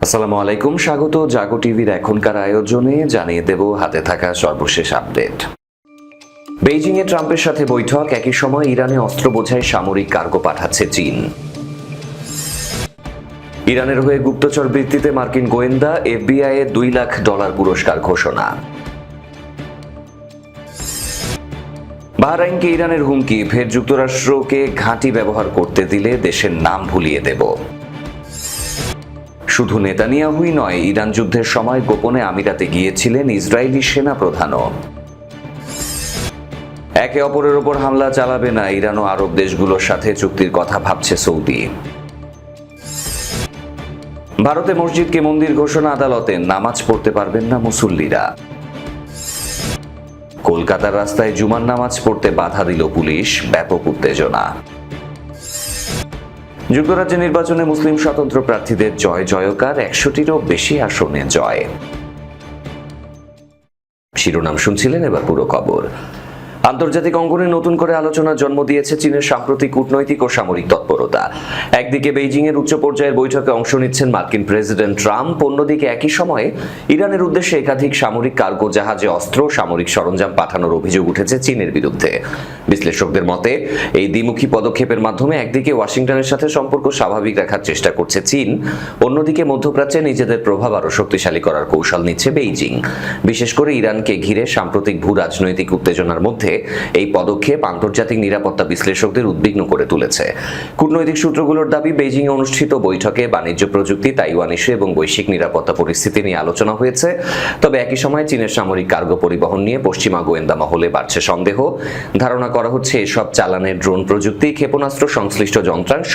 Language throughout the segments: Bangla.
আসসালামু আলাইকুম, স্বাগত জাগো টিভির এখনকার আয়োজনে। জানিয়ে দেব হাতে থাকা সর্বশেষ আপডেট। বেইজিং এ ট্রাম্পের সাথে বৈঠক, একই সময় ইরানে অস্ত্র বোঝাই সামরিক কার্গো পাঠাচ্ছে চীন। ইরানের হয়ে গুপ্তচর বৃত্তিতে মার্কিন গোয়েন্দা, এফবিআই এর $2 লাখ পুরস্কার ঘোষণা। বাহরাইনকে ইরানের হুমকি, ফের যুক্তরাষ্ট্রকে ঘাঁটি ব্যবহার করতে দিলে দেশের নাম ভুলিয়ে দেব। শুধু নেতানিয়াহুই নয়, ইরান যুদ্ধের সময় গোপনে আমিরাতে গিয়েছিলেন ইসরায়েলি সেনা প্রধানও। একে অপরের ওপর হামলা চালাবে না, ইরান ও আরব দেশগুলোর সাথে চুক্তির কথা ভাবছে সৌদি। ভারতে মসজিদকে মন্দির ঘোষণা, আদালতে নামাজ পড়তে পারবেন না মুসল্লিরা। কলকাতার রাস্তায় জুমার নামাজ পড়তে বাধা দিল পুলিশ, ব্যাপক উত্তেজনা। যুক্তরাজ্যে নির্বাচনে মুসলিম স্বতন্ত্র প্রার্থীদের জয় জয়কার, 100টিরও বেশি আসনে জয়। শিরোনাম শুনছিলেন, এবার পুরো খবর। আন্তর্জাতিক অঙ্গনে নতুন করে আলোচনার জন্ম দিয়েছে চীনের সাম্প্রতিক কূটনৈতিক ও সামরিক তৎপরতা। একদিকে বেইজিং এর উচ্চ পর্যায়ের বৈঠকে অংশ নিচ্ছেন মার্কিন প্রেসিডেন্ট ট্রাম্প, অন্যদিকে একই সময়ে ইরানের উদ্দেশ্যে একাধিক সামরিক কার্গো জাহাজে অস্ত্র সামরিক সরঞ্জাম পাঠানোর অভিযোগ উঠেছে চীনের বিরুদ্ধে। বিশ্লেষকদের মতে, এই দ্বিমুখী পদক্ষেপের মাধ্যমে একদিকে ওয়াশিংটনের সাথে সম্পর্ক স্বাভাবিক রাখার চেষ্টা করছে চীন, অন্যদিকে মধ্যপ্রাচ্যে নিজেদের প্রভাব আরও শক্তিশালী করার কৌশল নিচ্ছে বেইজিং। বিশেষ করে ইরানকে ঘিরে সাম্প্রতিক ভূ রাজনৈতিক উত্তেজনার মধ্যে এই পদক্ষেপ আন্তর্জাতিক নিরাপত্তা বিশ্লেষকদের উদ্বিগ্ন করে তুলেছে। কূটনৈতিক সূত্রগুলোর দাবি, বেইজিং এ অনুষ্ঠিত বৈঠকে বাণিজ্য, প্রযুক্তি, তাইওয়ান ইস্যু এবং বৈশ্বিক নিরাপত্তা পরিস্থিতি নিয়ে আলোচনা হয়েছে। তবে একই সময় চীনের সামরিক কার্গো পরিবহন নিয়ে পশ্চিমা গোয়েন্দা মহলে বাড়ছে সন্দেহ। ধারণা করা হচ্ছে এসব চালানের ড্রোন প্রযুক্তি, ক্ষেপণাস্ত্র, সংশ্লিষ্ট যন্ত্রাংশ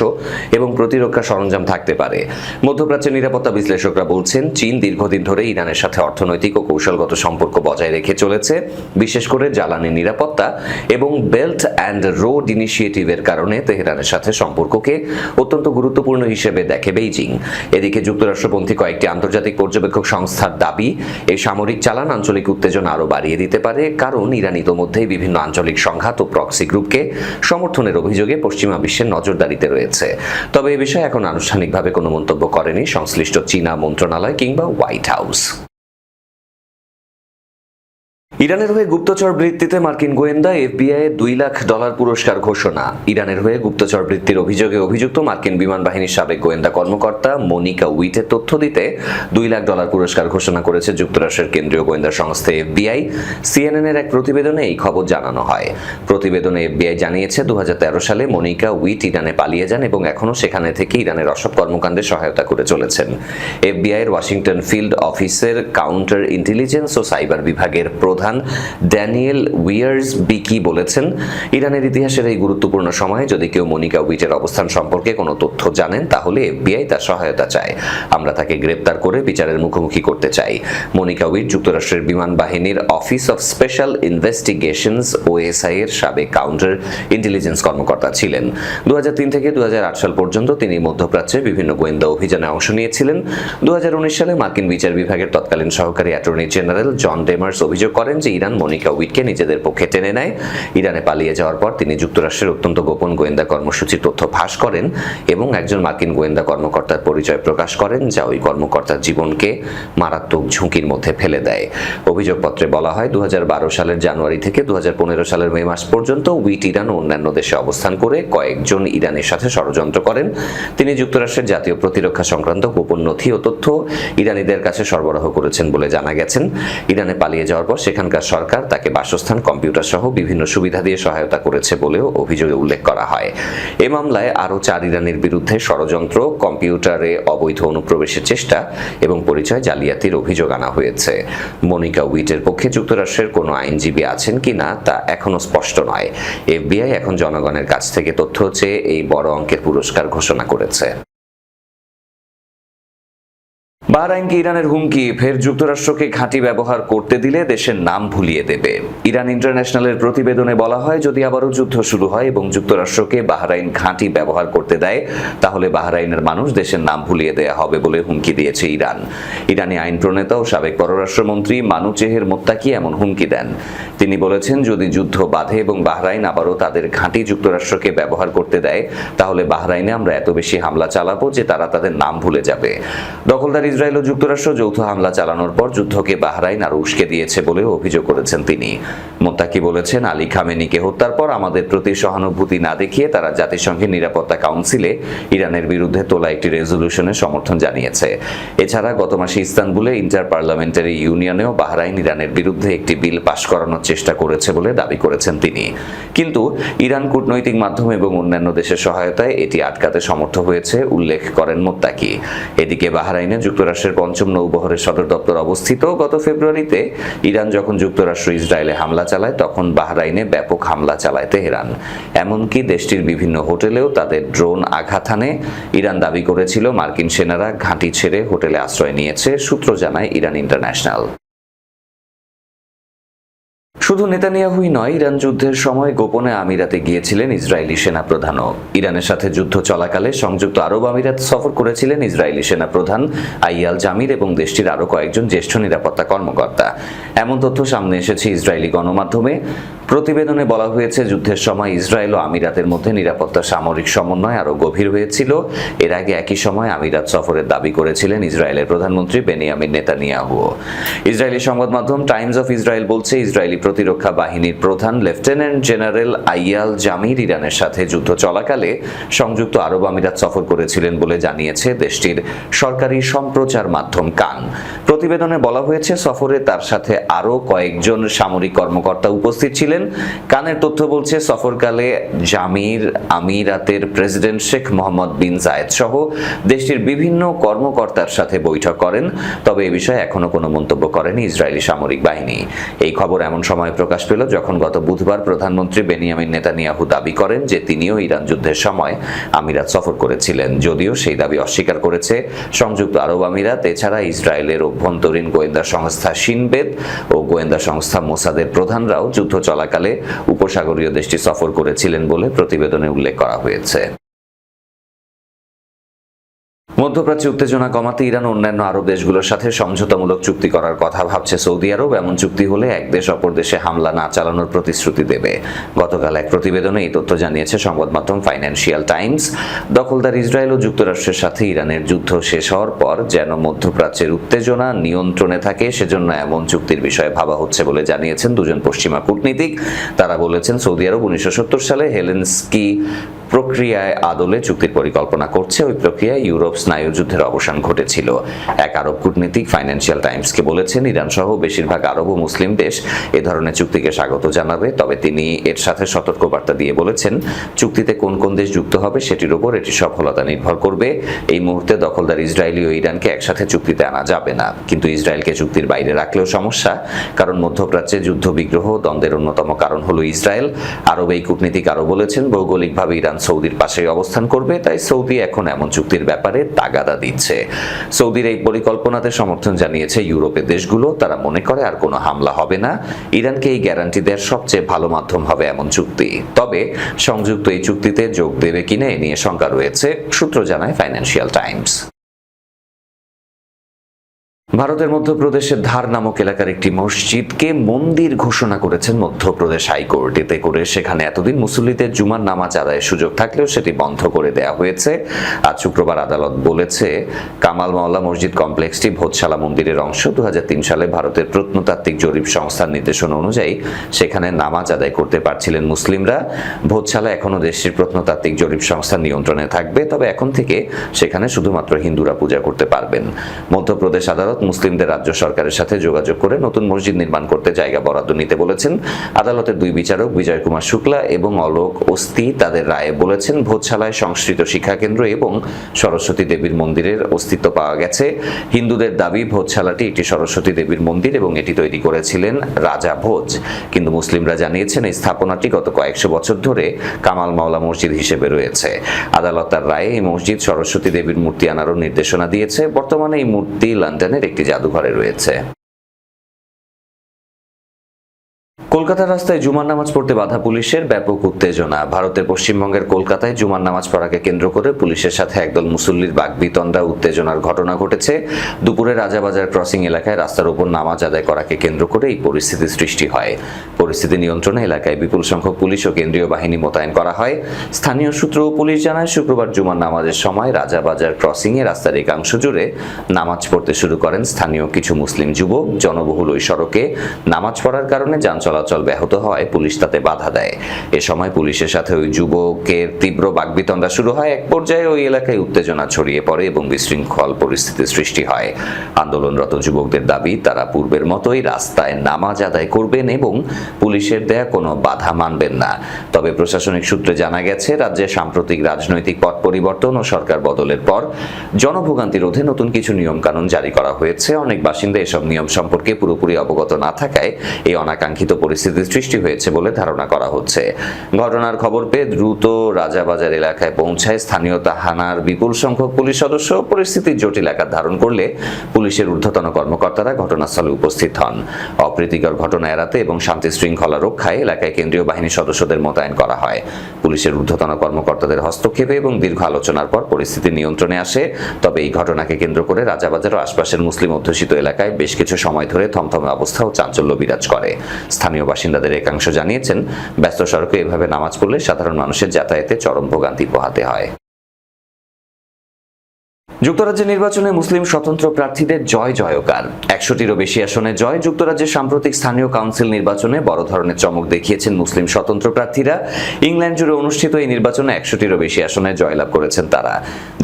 এবং প্রতিরক্ষা সরঞ্জাম থাকতে পারে। মধ্যপ্রাচ্যের নিরাপত্তা বিশ্লেষকরা বলছেন, চীন দীর্ঘদিন ধরে ইরানের সাথে অর্থনৈতিক ও কৌশলগত সম্পর্ক বজায় রেখে চলেছে, বিশেষ করে জ্বালানি নিরাপত্তা এবং বেল্ট অ্যান্ড রোড ইনিশিয়েটিভের কারণে তেহরানের সাথে সম্পর্ককে অত্যন্ত গুরুত্বপূর্ণ হিসেবে দেখে বেইজিং। এদিকে যুক্তরাষ্ট্রপন্থী কয়েকটি আন্তর্জাতিক পর্যবেক্ষক সংস্থার দাবি, এই সামরিক চালান আঞ্চলিক উত্তেজনা আরও বাড়িয়ে দিতে পারে, কারণ ইরান ইতোমধ্যেই বিভিন্ন আঞ্চলিক সংঘাত ও প্রক্সি গ্রুপকে সমর্থনের অভিযোগে পশ্চিমা বিশ্বের নজরদারিতে রয়েছে। তবে এ বিষয়ে এখন আনুষ্ঠানিকভাবে কোনো মন্তব্য করেনি সংশ্লিষ্ট চীনা মন্ত্রণালয় কিংবা হোয়াইট হাউস। ইরানের হয়ে গুপ্তচর বৃত্তিতে মার্কিন গোয়েন্দা, এফবিআই এর $2 লাখ পুরস্কার ঘোষণা। ইরানের হয়ে গুপ্তচর বৃত্তির অভিযোগে অভিযুক্ত মার্কিন বিমান বাহিনীর সাবেক গোয়েন্দা কর্মকর্তা মনিকা উইটের তথ্য দিতে $2 লাখ পুরস্কার ঘোষণা করেছে যুক্তরাষ্ট্রের কেন্দ্রীয় গোয়েন্দা সংস্থা এফবিআই। সিএনএন এর এক প্রতিবেদনে এই খবর জানানো হয়। প্রতিবেদনে এফবিআই জানিয়েছে, 2013 সালে মনিকা উইট ইরানে পালিয়ে যান এবং এখনও সেখানে থেকে ইরানের অসৎ কর্মকাণ্ডে সহায়তা করে চলেছেন। এফবিআই এর ওয়াশিংটন ফিল্ড অফিসের কাউন্টার ইন্টেলিজেন্স ও সাইবার বিভাগের প্রধান ড্যানিয়েল উইয়ার্স বিকি বলেছেন, ইরানের ইতিহাসের এই গুরুত্বপূর্ণ সময়ে যদি কেউ মনিকা উইটের অবস্থান সম্পর্কে কোনো তথ্য জানেন, তাহলে এফবিআই তার সহায়তা চায়। আমরা তাকে গ্রেপ্তার করে বিচারের মুখোমুখি করতে চাই। মনিকা উইট যুক্তরাষ্ট্রের বিমান বাহিনীর office of special investigations OSI এর সাবেক কাউন্টার ইন্টেলিজেন্স কর্মকর্তা ছিলেন। 2003 থেকে 2008 সাল পর্যন্ত তিনি মধ্যপ্রাচ্যে বিভিন্ন গোয়েন্দা অভিযানে অংশ নিয়েছিলেন। 2019 সালে মার্কিন বিচার বিভাগের তৎকালীন সহকারী অ্যাটর্নি জেনারেল জন ডেমার্স অভিযোগ করেন যে ইরান মনিকা উইটকে নিজেদের পক্ষে টেনে নেয়। ইরানে পালিয়ে যাওয়ার পর তিনি যুক্তরাষ্ট্রের অত্যন্ত গোপন গোয়েন্দা কর্মসূচির তথ্য ফাঁস করেন এবং একজন মার্কিন গোয়েন্দা কর্মকর্তার পরিচয় প্রকাশ করেন, যা ওই কর্মকর্তার জীবনকে মারাত্মক ঝুঁকির মধ্যে ফেলে দেয়। অভিযোগপত্রে বলা হয়, 2012 সালের জানুয়ারি থেকে 2015 সালের মে মাস পর্যন্ত উইট ইরান ও অন্যান্য দেশে অবস্থান করে কয়েকজন ইরানের সাথে ষড়যন্ত্র করেন। তিনি যুক্তরাষ্ট্রের জাতীয় প্রতিরক্ষা সংক্রান্ত গোপন নথি ও তথ্য ইরানিদের কাছে সরবরাহ করেছেন বলে জানা গেছেন। ইরানে পালিয়ে যাওয়ার পর সেখানকার সরকার তাকে বাসস্থান, কম্পিউটার সহ বিভিন্ন সুবিধা দিয়ে সহায়তা করেছে বলেও অভিযোগে উল্লেখ করা হয়। এ মামলায় আরও 4 ইরানির বিরুদ্ধে ষড়যন্ত্র, কম্পিউটারে অবৈধ অনুপ্রবেশের চেষ্টা এবং পরিচয় জালিয়াতির অভিযোগ আনা হয়েছে। মনিকা উইটের পক্ষে যুক্তরাষ্ট্রের কোনো আইনজীবী আছেন কিনা তা এখনও স্পষ্ট নয়। এফবিআই এখন জনগণের কাছ থেকে তথ্য চেয়ে এই বড় অঙ্কের পুরস্কার ঘোষণা করেছে। বাহরাইনকে ইরানের হুমকি, ফের যুক্তরাষ্ট্রকে ঘাঁটি ব্যবহার করতে দিলে দেশের নাম ভুলিয়ে দেবে। ইরান ইন্টারন্যাশনালের প্রতিবেদনে বলা হয়, যদি আবারও যুদ্ধ শুরু হয় এবং যুক্তরাষ্ট্রকে বাহরাইন ঘাঁটি ব্যবহার করতে দেয়, তাহলে বাহরাইনের মানুষ দেশের নাম ভুলিয়ে দেয়া হবে বলে হুমকি দিয়েছে ইরান। ইরানি আইন প্রণেতা ও সাবেক পররাষ্ট্রমন্ত্রী মানুচেহের মোত্তাকি এমন হুমকি দেন। তিনি বলেছেন, যদি যুদ্ধ বাধে এবং বাহরাইন আবারও তাদের ঘাঁটি যুক্তরাষ্ট্রকে ব্যবহার করতে দেয়, তাহলে বাহরাইনে আমরা এত বেশি হামলা চালাবো যে তারা তাদের নাম ভুলে যাবে। দখলদার ইসরায়েল ও যুক্তরাষ্ট্র যৌথ হামলা চালানোর পর যুদ্ধকে বাহরাইন আরও উস্কে দিয়েছে বলেও অভিযোগ করেছেন তিনি। মোত্তাকি বলেছেন, আলী খামেনিকে হত্যার পর আমাদের প্রতি সহানুভূতি না দেখিয়ে তারা জাতিসংঘের নিরাপত্তা কাউন্সিলে ইরানের বিরুদ্ধে তোলা একটি রেজলিউশনের সমর্থন জানিয়েছে। এছাড়া গত মাসে ইস্তানবুলে ইন্টার পার্লামেন্টারি ইউনিয়নেও বাহরাইন ইরানের বিরুদ্ধে একটি বিল পাশ করানোর চেষ্টা করেছে বলে দাবি করেছেন তিনি। কিন্তু ইরান কূটনৈতিক মাধ্যম এবং অন্যান্য দেশের সহায়তায় এটি আটকাতে সমর্থ হয়েছে উল্লেখ করেন মোত্তাকি। এদিকে বাহরাইনে যুক্তরাষ্ট্রের পঞ্চম নৌবহরের সদর দপ্তর অবস্থিত। গত ফেব্রুয়ারিতে ইরান যখন যুক্তরাষ্ট্র ইসরায়েলে হামলা চালায় তখন বাহরাইনে ব্যাপক হামলা চালায় তেহরান। এমনকি দেশটির বিভিন্ন হোটেলেও তাদের ড্রোন আঘাত হানে। ইরান দাবি করেছিল মার্কিন সেনারা ঘাঁটি ছেড়ে হোটেলে আশ্রয় নিয়েছে, সূত্র জানায় ইরান ইন্টারন্যাশনাল। শুধু নেতানিয়াহুই নয়, ইরান যুদ্ধের সময় গোপনে আমিরাতে গিয়েছিলেন ইসরায়েলি সেনাপ্রধানও। ইরানের সাথে যুদ্ধ চলাকালে সংযুক্ত আরব আমিরাত সফর করেছিলেন ইসরায়েলি সেনাপ্রধান আইয়াল জামির এবং দেশটির আরও কয়েকজন জ্যেষ্ঠ নিরাপত্তা কর্মকর্তা। এমন তথ্য সামনে এসেছে ইসরায়েলি গণমাধ্যমে। প্রতিবেদনে বলা হয়েছে, যুদ্ধের সময় ইসরায়েল ও আমিরাতের মধ্যে নিরাপত্তা সামরিক সমন্বয় আরও গভীর হয়েছিল। এর আগে একই সময় আমিরাত সফরের দাবি করেছিলেন ইসরায়েলের প্রধানমন্ত্রী বেনিয়ামিন নেতানিয়াহু। ইসরায়েলি সংবাদ মাধ্যম টাইমস অফ ইসরায়েল বলছে, ইসরায়েলি প্রতিরক্ষা বাহিনীর প্রধান লেফটেন্যান্ট জেনারেল আইয়াল জামির ইরানের সাথে যুদ্ধ চলাকালে সংযুক্ত আরব আমিরাত সফর করেছিলেন বলে জানিয়েছে দেশটির সরকারি সম্প্রচার মাধ্যম কান। প্রতিবেদনে বলা হয়েছে, সফরে তার সাথে আরও কয়েকজন সামরিক কর্মকর্তা উপস্থিত ছিলেন। কানের তথ্য বলছে, সফরকালে জামির আমিরাতের প্রেসিডেন্ট শেখ মোহাম্মদ বিন জায়েদ সহ দেশটির বিভিন্ন কর্মকর্তার সাথে বৈঠক করেন। তবে এ বিষয়ে এখনো কোনো মন্তব্য করেনি ইসরায়েলি সামরিক বাহিনী। এই খবর এমন সময় প্রকাশ পেল যখন গত বুধবার প্রধানমন্ত্রী বেনিয়ামিন নেতানিয়াহু দাবি করেন যে তিনিও ইরান যুদ্ধের সময় আমিরাত সফর করেছিলেন, যদিও সেই দাবি অস্বীকার করেছে সংযুক্ত আরব আমিরাত। এছাড়া ইসরায়েলের অভ্যন্তরীণ গোয়েন্দা সংস্থা শিনবেদ ও গোয়েন্দা সংস্থা মোসাদের প্রধানরাও যুদ্ধ চলাকালে উপসাগরীয় দেশটি সফর করেছিলেন বলে প্রতিবেদনে উল্লেখ করা হয়েছে। মধ্যপ্রাচ্যে উত্তেজনা কমাতে ইরান অন্যান্য আরব দেশগুলোর সাথে সমঝোতামূলক চুক্তি করার কথা ভাবছে সৌদি আরব। এমন চুক্তি হলে এক দেশ অপর দেশে হামলা না চালানোর প্রতিশ্রুতি দেবে। গতকাল এক প্রতিবেদনে এই তথ্য জানিয়েছে সংবাদ মাধ্যম ফাইন্যান্সিয়াল টাইমস। দখলদার ইসরায়েল ও যুক্তরাষ্ট্রের সাথে ইরানের যুদ্ধ শেষ হওয়ার পর যেন মধ্যপ্রাচ্যের উত্তেজনা নিয়ন্ত্রণে থাকে, সেজন্য এমন চুক্তির বিষয়ে ভাবা হচ্ছে বলে জানিয়েছেন দুজন পশ্চিমা কূটনীতিক। তারা বলেছেন, সৌদি আরব 1970 সালে হেলেনস্কি প্রক্রিয়ায় আদলে চুক্তির পরিকল্পনা করছে। ওই প্রক্রিয়ায় ইউরোপ স্নায়ুযুদ্ধের অবসান ঘটেছিল। এক আরব কূটনীতিক ফাইন্যান্সিয়াল টাইমসকে বলেছেন, ইরান সহ বেশিরভাগ আরব ও মুসলিম দেশ এ ধরনের চুক্তিকে স্বাগত জানাবে। তবে তিনি এর সাথে সতর্কবার্তা দিয়ে বলেছেন, চুক্তিতে কোন কোন দেশ যুক্ত হবে সেটির উপর এটি সফলতা নির্ভর করবে। এই মুহূর্তে দখলদার ইসরায়েলি ও ইরানকে একসাথে চুক্তিতে আনা যাবে না, কিন্তু ইসরায়েলকে চুক্তির বাইরে রাখলেও সমস্যা, কারণ মধ্যপ্রাচ্যে যুদ্ধ বিগ্রহ দ্বন্দ্বের অন্যতম কারণ হলো ইসরায়েল। আরব এই কূটনীতিক আরও বলেছেন, ভৌগোলিকভাবে ইরান সৌদির পাশেই অবস্থান করবে, তাই সৌদি এখন এমন চুক্তির ব্যাপারে তাগাদা দিচ্ছে। সৌদির এই পরিকল্পনাতে সমর্থন জানিয়েছে ইউরোপের দেশগুলো। তারা মনে করে আর কোনো হামলা হবে না। ইরানকে এই গ্যারান্টি দেওয়ার সবচেয়ে ভালো মাধ্যম হবে এমন চুক্তি। তবে সংযুক্ত এই চুক্তিতে যোগ দেবে কিনা এ নিয়ে শঙ্কা রয়েছে, সূত্র জানায় ফাইন্যান্সিয়াল টাইমস। ভারতের মধ্যপ্রদেশের ধার নামক এলাকার একটি মসজিদকে মন্দির ঘোষণা করেছেন মধ্যপ্রদেশ হাইকোর্ট। এতে করে সেখানে এতদিন মুসল্লিদের জুমার নামাজ আদায়ের সুযোগ থাকলেও সেটি বন্ধ করে দেওয়া হয়েছে। আজ শুক্রবার আদালত বলেছে, কামাল মাওলা মসজিদ কমপ্লেক্সটি ভোজশালা মন্দিরের অংশ। 2003 সালে ভারতের প্রত্নতাত্ত্বিক জরিপ সংস্থার নির্দেশনা অনুযায়ী সেখানে নামাজ আদায় করতে পারছিলেন মুসলিমরা। ভোজশালা এখনও দেশটির প্রত্নতাত্ত্বিক জরিপ সংস্থার নিয়ন্ত্রণে থাকবে, তবে এখন থেকে সেখানে শুধুমাত্র হিন্দুরা পূজা করতে পারবেন। মধ্যপ্রদেশ আদালত মুসলিমদের রাজ্য সরকারের সাথে যোগাযোগ করে নতুন মসজিদ নির্মাণ করতে জায়গা বরাদ্দ নিতে বলেছেন। আদালতের দুই বিচারক বিজয় কুমার শুক্লা এবং অলোক অস্তি তাদের রায়ে বলেছেন, ভোজশালায় সংস্কৃত শিক্ষাকেন্দ্র এবং সরস্বতী দেবীর মন্দিরের অস্তিত্ব পাওয়া গেছে। হিন্দুদের দাবি, ভোজশালাটি একটি সরস্বতী দেবীর মন্দির এবং এটি তৈরি করেছিলেন রাজা ভোজ। কিন্তু মুসলিমরা জানিয়েছেন, এই স্থাপনাটি গত কয়েকশো বছর ধরে কামাল মাওলা মসজিদ হিসেবে রয়েছে। আদালত তার রায়ে এই মসজিদ সরস্বতী দেবীর মূর্তি আনারও নির্দেশনা দিয়েছে। বর্তমানে এই মূর্তি লন্ডনের একটি জাদুঘরে রয়েছে। কলকাতার রাস্তায় জুমার নামাজ পড়তে বাধা পুলিশের, ব্যাপক উত্তেজনা। ভারতের পশ্চিমবঙ্গের কলকাতায় জুমার নামাজ পড়াকে কেন্দ্র করে পুলিশের সাথে একদল মুসল্লির বাকবিতণ্ডা, উত্তেজনার ঘটনা ঘটেছে। দুপুরে রাজাবাজার ক্রসিং এলাকায় রাস্তার উপর নামাজ আদায় করাকে কেন্দ্র করে এই পরিস্থিতির সৃষ্টি হয়। পরিস্থিতি নিয়ন্ত্রণে এলাকায় বিপুল সংখ্যক পুলিশ ও কেন্দ্রীয় বাহিনী মোতায়েন করা হয়। স্থানীয় সূত্র ও পুলিশ জানায়, শুক্রবার জুমার নামাজের সময় রাজাবাজার ক্রসিংয়ে রাস্তার একাংশ জুড়ে নামাজ পড়তে শুরু করেন স্থানীয় কিছু মুসলিম যুবক। জনবহুল ওই সড়কে নামাজ পড়ার কারণে যান চলাচল ব্যাহত হয়, পুলিশ তাতে বাধা দেয়। এ সময় পুলিশের সাথে ওই যুবকের তীব্র বাকবিতণ্ডা শুরু হয়। এক পর্যায়ে ওই এলাকায় উত্তেজনা ছড়িয়ে পড়ে এবং বিশৃঙ্খল পরিস্থিতির সৃষ্টি হয়। আন্দোলনরত যুবকদের দাবি, তারা পূর্বের মতোই রাস্তায় নামাজ আদায় করবেন এবং পুলিশের দেয়া কোনো বাধা মানবেন না। তবে প্রশাসনিক সূত্রে জানা গেছে, রাজ্যে সাম্প্রতিক রাজনৈতিক পট পরিবর্তন ও সরকার বদলের পর জনভোগান্তি রোধে নতুন কিছু নিয়মকানুন জারি করা হয়েছে। অনেক বাসিন্দা এসব নিয়ম সম্পর্কে পুরোপুরি অবগত না থাকায় এই অনাকাঙ্ক্ষিত পরিস্থিতির সৃষ্টি হয়েছে বলে ধারণা করা হচ্ছে। ঘটনার খবর পেয়ে দ্রুত রাজাবাজার এলাকায় পৌঁছায় স্থানীয় থানার বিপুল সংখ্যক পুলিশ সদস্য। পরিস্থিতির জটিল আকার ধারণ করলে পুলিশের ঊর্ধ্বতন কর্মকর্তারা ঘটনাস্থলে উপস্থিত হন। অপ্রীতিকর ঘটনা এড়াতে এবং শান্তি শৃঙ্খলা রক্ষায় এলাকায় কেন্দ্রীয় বাহিনীর সদস্যদের মোতায়েন করা হয়। পুলিশের ঊর্ধ্বতন কর্মকর্তাদের হস্তক্ষেপে এবং দীর্ঘ আলোচনার পর পরিস্থিতি নিয়ন্ত্রণে আসে। তবে এই ঘটনাকে কেন্দ্র করে রাজাবাজার ও আশপাশের মুসলিম অধ্যুষিত এলাকায় বেশ কিছু সময় ধরে থমথমে অবস্থা ও চাঞ্চল্য বিরাজ করে। স্থানীয় বাসিন্দাদের একাংশ জানিয়েছেন, ব্যস্ত সড়কে এভাবে নামাজ পড়লে সাধারণ মানুষের যাতায়াতে চরম ভোগান্তি পোহাতে হয়। যুক্তরাজ্যের নির্বাচনে মুসলিম স্বতন্ত্র প্রার্থীদের জয় জয়কার। 100টিরও বেশি আসনে জয়। যুক্তরাজ্যের সাম্প্রতিক স্থানীয় কাউন্সিল নির্বাচনে বড় ধরনের চমক দেখিয়েছেন মুসলিম স্বতন্ত্র প্রার্থীরা। ইংল্যান্ড জুড়ে অনুষ্ঠিত এই নির্বাচনে 100টিরও বেশি আসনে জয়লাভ করেছেন তারা।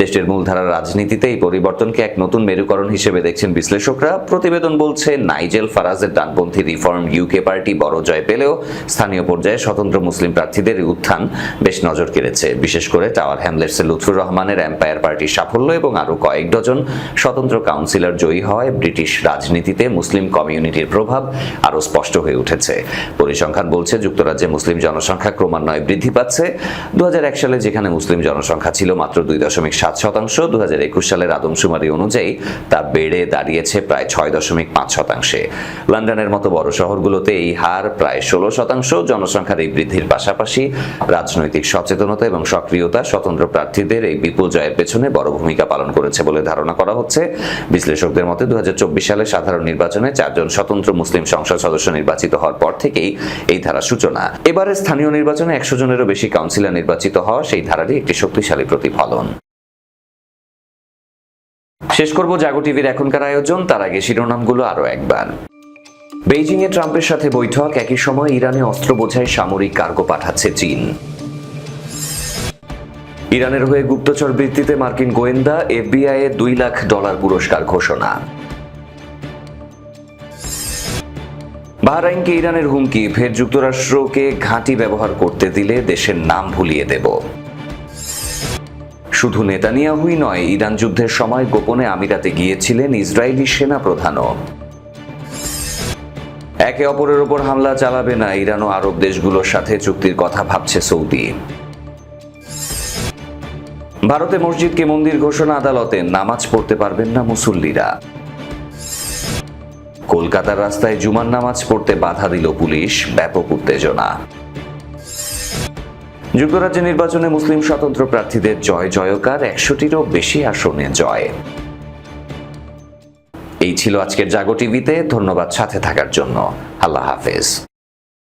দেশটির মূলধারার রাজনীতিতে এই পরিবর্তনকে এক নতুন মেরুকরণ হিসেবে দেখছেন বিশ্লেষকরা। প্রতিবেদন বলছে, নাইজেল ফারাজের ডানপন্থী রিফর্ম ইউকে পার্টি বড় জয় পেলেও স্থানীয় পর্যায়ে স্বতন্ত্র মুসলিম প্রার্থীদের উত্থান বেশ নজর কেড়েছে। বিশেষ করে টাওয়ার হ্যামলেটসের লুৎফুর রহমানের এম্পায়ার পার্টির সাফল্য এবং আরো কয়েক ডজন স্বতন্ত্র কাউন্সিলর জয়ী হওয়ায় ব্রিটিশ রাজনীতিতে মুসলিম কমিউনিটির প্রভাব আরো স্পষ্ট হয়ে উঠেছে। পরিসংখ্যান বলছে, যুক্তরাজ্যে মুসলিম জনসংখ্যা ক্রমান্বয়ে বৃদ্ধি পাচ্ছে। 2001 সালে যেখানে মুসলিম জনসংখ্যা ছিল মাত্র 2.7%, 2021 সালের আদমশুমারি অনুযায়ী তা বেড়ে দাঁড়িয়েছে প্রায় 6.5%। লন্ডনের মতো বড় শহরগুলোতে এই হার প্রায় 16%। জনসংখ্যার এই বৃদ্ধির পাশাপাশি রাজনৈতিক সচেতনতা এবং সক্রিয়তা স্বতন্ত্র প্রার্থীদের এই বিপুল জয়ের পেছনে বড় ভূমিকা পালন করেছে বলে ধারণা করা হচ্ছে। বিশ্লেষকদের মতে 2024 সালে সাধারণ নির্বাচনে 4 জন স্বতন্ত্র মুসলিম সংসদ সদস্য নির্বাচিত হওয়ার পর থেকেই এই ধারা সূচনা। এবারে স্থানীয় নির্বাচনে 100 জনেরও বেশি কাউন্সিলর নির্বাচিত হওয়া সেই ধারারই একটি শক্তিশালী প্রতিফলন। শেষ করব জাগো টিভির এখনকার আয়োজন, তার আগে শিরোনামগুলো আরো একবার। বেইজিং এ ট্রাম্পের সাথে বৈঠক, একই সময় ইরানে অস্ত্র বোঝাই সামরিক কার্গো পাঠাচ্ছে চীন। ইরানের হয়ে গুপ্তচর বৃত্তিতে মার্কিন গোয়েন্দা, এফবিআই এ $2 লাখ পুরস্কার ঘোষণা। বাহরাইনকে ইরানের হুমকি, ফের যুক্তরাষ্ট্রকে ঘাঁটি ব্যবহার করতে দিলে দেশের নাম ভুলিয়ে দেব। শুধু নেতানিয়াহুই নয়, ইরান যুদ্ধের সময় গোপনে আমিরাতে গিয়েছিলেন ইসরায়েলি সেনা প্রধানও। একে অপরের ওপর হামলা চালাবে না ইরান ও আরব দেশগুলোর সাথে চুক্তির কথা ভাবছে সৌদি। ভারতে মসজিদকে মন্দির ঘোষণা, আদালতে নামাজ পড়তে পারবেন না মুসল্লিরা। কলকাতার রাস্তায় জুমার নামাজ পড়তে বাধা দিল পুলিশ, ব্যাপক উত্তেজনা। যুক্তরাজ্যের নির্বাচনে মুসলিম স্বতন্ত্র প্রার্থীদের জয় জয়কার, 100টিরও বেশি আসনে জয়। এই ছিল আজকের জাগো টিভিতে। ধন্যবাদ সাথে থাকার জন্য। আল্লাহ হাফেজ।